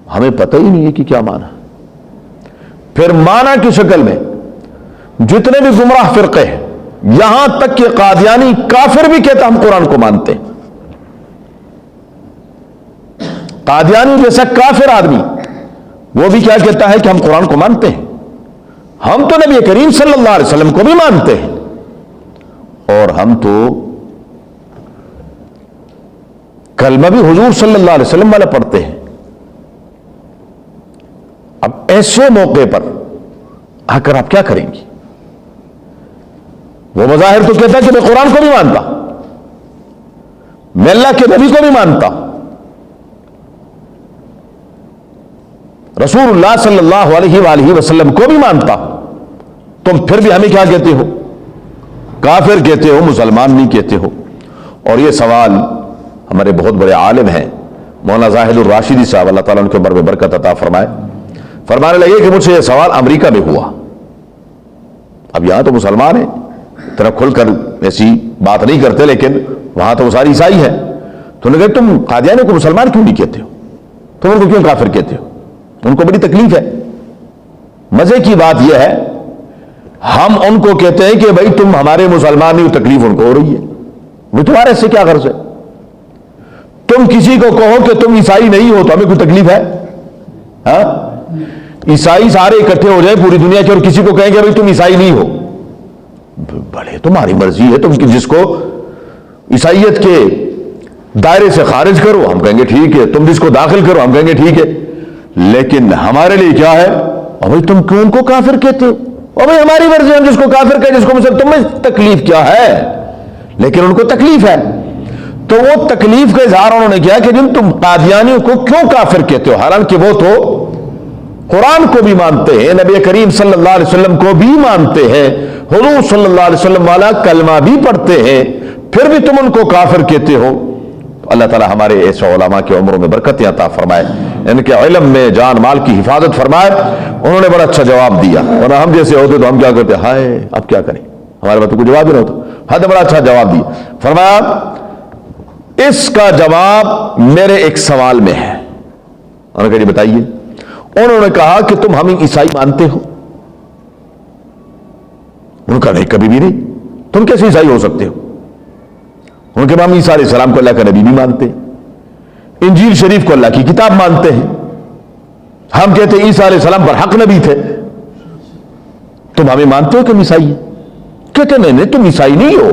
ہمیں پتہ ہی نہیں ہے کہ کیا معنی. پھر معنی کی شکل میں جتنے بھی گمراہ فرقے ہیں، یہاں تک کہ قادیانی کافر بھی کہتا ہم قرآن کو مانتے ہیں. قادیانی جیسا کافر آدمی وہ بھی کیا کہتا ہے کہ ہم قرآن کو مانتے ہیں. ہم تو نبی کریم صلی اللہ علیہ وسلم کو بھی مانتے ہیں، اور ہم تو کلمہ بھی حضور صلی اللہ علیہ وسلم والا پڑھتے ہیں. اب ایسے موقع پر آ کر آپ کیا کریں گی؟ وہ بظاہر تو کہتا ہے کہ میں قرآن کو بھی مانتا، میں اللہ کے نبی کو بھی مانتا، رسول اللہ صلی اللہ علیہ وآلہ وسلم کو بھی مانتا. تم پھر بھی ہمیں کیا کہتے ہو؟ کافر کہتے ہو، مسلمان نہیں کہتے ہو. اور یہ سوال ہمارے بہت بڑے عالم ہیں مولانا زاہد الراشدی صاحب، اللہ تعالیٰ ان کے عمر میں برکت عطا فرمائے، فرمانے لگے کہ مجھ سے یہ سوال امریکہ میں ہوا. اب یہاں تو مسلمان ہیں، اتنا کھل کر ایسی بات نہیں کرتے، لیکن وہاں تو وہ ساری عیسائی ہیں. تو لگے تم قادیانی کو مسلمان کیوں نہیں کہتے ہو؟ تم ان کو کیوں کافر کہتے ہو؟ ان کو بڑی تکلیف ہے. مزے کی بات یہ ہے ہم ان کو کہتے ہیں کہ بھائی تم ہمارے مسلمان نہیں، تکلیف ان کو ہو رہی ہے. وہ تمہارے سے کیا غرض ہے؟ تم کسی کو کہو کہ تم عیسائی نہیں ہو تو ہمیں کوئی تکلیف ہے؟ ہاں، عیسائی سارے اکٹھے ہو جائیں پوری دنیا کے اور کسی کو کہیں گے بھائی تم عیسائی نہیں ہو، بڑے تمہاری مرضی ہے، تم جس کو عیسائیت کے دائرے سے خارج کرو ہم کہیں گے ٹھیک ہے، تم جس کو داخل کرو ہم کہیں گے ٹھیک ہے. لیکن ہمارے لیے کیا ہے؟ اور بھائی تم کیوں ان کو کافر کہتے ہو؟ اور بھائی ہماری مرضی، ہم جس کو کافر کہیں، جس کو مسلم، تمہیں تکلیف کیا ہے؟ لیکن ان کو تکلیف ہے. تو وہ تکلیف کا اظہار انہوں نے کیا کہ جن تم قادیانیوں کو کیوں کافر کہتے ہو، حالانکہ وہ تو قرآن کو بھی مانتے ہیں، نبی کریم صلی اللہ علیہ وسلم کو بھی مانتے ہیں، حضور صلی اللہ علیہ وسلم والا کلمہ بھی پڑھتے ہیں، پھر بھی تم ان کو کافر کہتے ہو. اللہ تعالی ہمارے ایسے علماء کے عمروں میں برکت عطا فرمائے، ان کے علم میں جان مال کی حفاظت فرمائے. انہوں نے بڑا اچھا جواب دیا، اور ہم جیسے ہوتے تو ہم کیا کرتے؟ ہائے اب کیا کریں، ہمارے پاس تو کوئی جواب ہی نہ ہوتا. حد بڑا اچھا جواب دیا. فرمایا اس کا جواب میرے ایک سوال میں ہے. انہوں نے کہا جی بتائیے. انہوں نے کہا کہ تم ہمیں عیسائی مانتے ہو؟ انہوں نے کہا نہیں کبھی بھی نہیں. تم کیسے عیسائی ہو سکتے ہو؟ ان کے ہم عیسیٰ علیہ السلام کو اللہ کا نبی بھی مانتے ہیں، انجیل شریف کو اللہ کی کتاب مانتے ہیں. ہم کہتے ہیں عیسیٰ علیہ السلام پر حق نبی تھے. تم ہمیں مانتے ہو کہ ہم عیسائی ہیں؟ کہتے نہیں تم عیسائی نہیں ہو،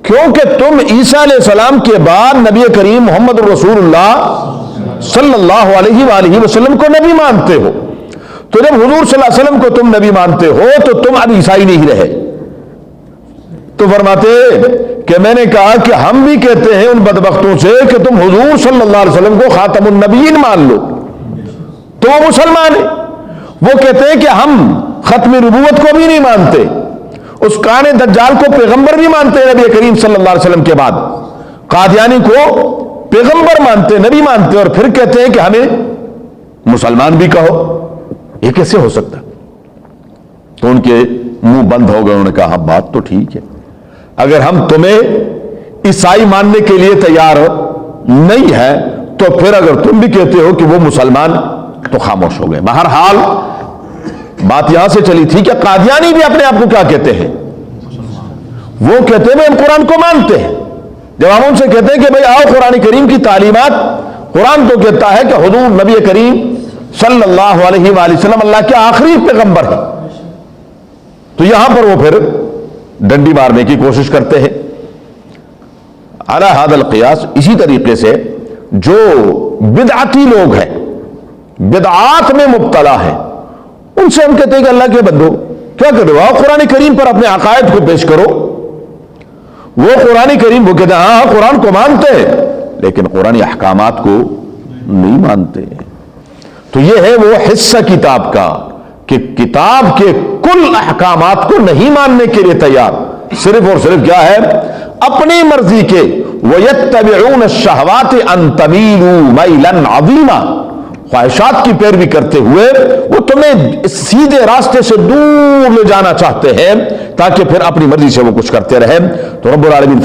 کیونکہ تم عیسیٰ علیہ السلام کے بعد نبی کریم محمد رسول اللہ صلی اللہ علیہ وآلہ وسلم کو نبی مانتے ہو. تو جب حضور صلی اللہ علیہ وسلم کو تم نبی مانتے ہو تو تم اب عیسائی نہیں رہے. تو فرماتے کہ میں نے کہا کہ ہم بھی کہتے ہیں ان بدبختوں سے کہ تم حضور صلی اللہ علیہ وسلم کو خاتم النبیین مان لو، تو وہ مسلمان ہیں. وہ کہتے ہیں کہ ہم ختم نبوت کو بھی نہیں مانتے، اس کان دجال کو پیغمبر بھی مانتے ہیں نبی کریم صلی اللہ علیہ وسلم کے بعد. قادیانی کو پیغمبر مانتے، نبی مانتے، اور پھر کہتے ہیں کہ ہمیں مسلمان بھی کہو. یہ کیسے ہو سکتا؟ تو ان کے منہ بند ہو گئے. انہوں نے کہا ہاں بات تو ٹھیک ہے، اگر ہم تمہیں عیسائی ماننے کے لیے تیار نہیں ہے تو پھر اگر تم بھی کہتے ہو کہ وہ مسلمان، تو خاموش ہو گئے. بہرحال بات یہاں سے چلی تھی کہ قادیانی بھی اپنے آپ کو کیا کہتے ہیں؟ وہ کہتے ہیں ہم قرآن کو مانتے ہیں. جب ہم ان سے کہتے ہیں کہ بھئی آؤ قرآن کریم کی تعلیمات، قرآن تو کہتا ہے کہ حضور نبی کریم صلی اللہ علیہ وآلہ وسلم اللہ کے آخری پیغمبر ہیں، تو یہاں پر وہ پھر ڈنڈی مارنے کی کوشش کرتے ہیں. علی ھذا القیاس، اسی طریقے سے جو بدعتی لوگ ہیں، بدعات میں مبتلا ہیں، ان سے ہم کہتے ہیں کہ اللہ کے بندو کیا کرو، آؤ قرآن کریم پر اپنے عقائد کو پیش کرو. وہ قرآن کریم وہ کہتے ہیں ہاں قرآن کو مانتے ہیں لیکن قرآن احکامات کو نہیں مانتے. تو یہ ہے وہ حصہ کتاب کا کہ کتاب کے کل احکامات کو نہیں ماننے کے لیے تیار، صرف اور صرف کیا ہے؟ اپنی مرضی کے. وَيَتَّبِعُونَ الشَّهَوَاتِ أَن تَمِيلُوا مَيْلًا عَظِيمًا، خواہشات کی پیروی کرتے ہوئے وہ تمہیں اس سیدھے راستے سے دور لے جانا چاہتے ہیں تاکہ پھر اپنی مرضی سے وہ کچھ کرتے رہیں. تو رب العالمین